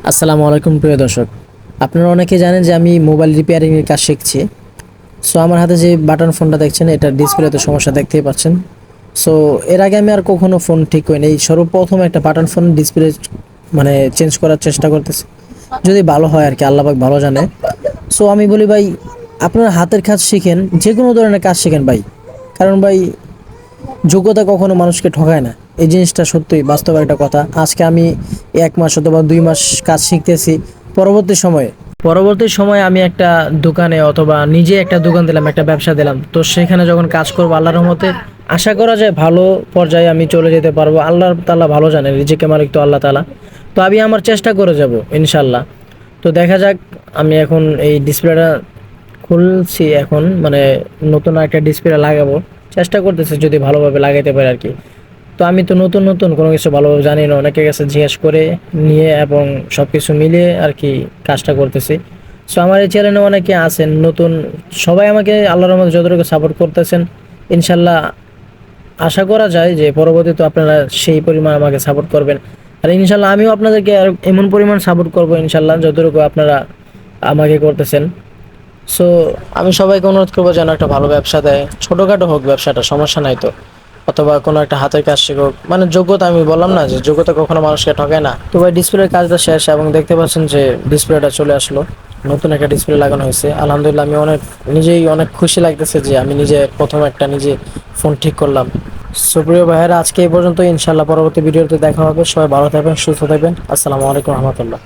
আসসালামু আলাইকুম প্রিয় দর্শক। আপনারা অনেকে জানেন যে আমি মোবাইল রিপেয়ারিং এর কাজ শিখছি। সো আমার হাতে যে বাটন ফোনটা দেখছেন এটার ডিসপ্লেতে সমস্যা দেখতেই পাচ্ছেন। সো এর আগে আমি আর কখনো ফোন ঠিক করিনি, এই সর্বপ্রথম একটা বাটন ফোন ডিসপ্লে মানে চেঞ্জ করার চেষ্টা করতেছি। যদি ভালো হয় আর কি, আল্লাহ পাক ভালো জানে। সো আমি বলি ভাই, আপনার হাতের কাজ শিখেন, যে কোনো ধরনের কাজ শিখেন ভাই। কারণ ভাই, যোগ্যতা কখনো মানুষকে ঠকায় না। এই জিনিসটা সত্যিই বাস্তব একটা কথা। আজকে আমি 1 মাস অথবা 2 মাস কাজ শিখতেছি, পরবর্তী সময়ে আমি একটা দোকানে অথবা নিজে একটা দোকান দিলাম, একটা ব্যবসা দিলাম, তো সেখানে যখন কাজ করবো আল্লাহর রহমতে আশা করা যায় ভালো পর্যায়ে আমি চলে যেতে পারবো। আল্লাহ তাআলা ভালো জানে, রিজিকের মালিক তো আল্লাহ তাআলা। তো আমি আমার চেষ্টা করে যাব ইনশাল্লাহ। তো দেখা যাক। আমি এখন এই ডিসপ্লেটা খুলছি, এখন মানে নতুন একটা ডিসপ্লে লাগাবো, চেষ্টা করতেছি যদি ভালোভাবে লাগাইতে পারি আর কি। তো আমি তো নতুন নতুন কোনো কিছু ভালোভাবে জানি না, অনেকের কাছে জিজ্ঞেস করে নিয়ে এবং সব কিছু মিলিয়ে আর কি কাজটা করতেছি। সো আমার এই চ্যানেলে অনেকে আছেন নতুন, সবাই আমাকে আল্লাহর রহমতে যতটুকু সাপোর্ট করতেছেন। ইনশাল্লাহ আশা করা যায় যে পরবর্তীতে আপনারা সেই পরিমাণ আমাকে সাপোর্ট করবেন। আর ইনশাল্লাহ আমিও আপনাদেরকে আর এমন পরিমাণ সাপোর্ট করবো ইনশাল্লাহ যতটুকু আপনারা আমাকে করতেছেন। সো আমি সবাইকে অনুরোধ করবো যেন একটা ভালো ব্যবসা দেয়, ছোটোখাটো হোক ব্যবসাটা, সমস্যা নাই তো। অথবা কোনো একটা হাতের কাজ শিখুক, মানে যোগ্যতা, আমি বললাম না যে যোগ্যতা কখনো মানুষকে ঠকায় না। তো ভাই ডিসপ্লের কাজটা শেষ এবং দেখতে পাচ্ছেন যে ডিসপ্লেটা চলে আসলো, নতুন একটা ডিসপ্লে লাগানো হয়েছে। আলহামদুলিল্লাহ আমি নিজেই অনেক খুশি লাগতেছে যে আমি নিজে প্রথম একটা নিজে ফোন ঠিক করলাম। সুপ্রিয় ভাইয়েরা, আজকে এই পর্যন্ত। ইনশাল্লাহ পরবর্তী ভিডিওতে দেখা হবে। সবাই ভালো থাকবেন, সুস্থ থাকবেন। আসসালামু আলাইকুম রহমতুল্লাহ।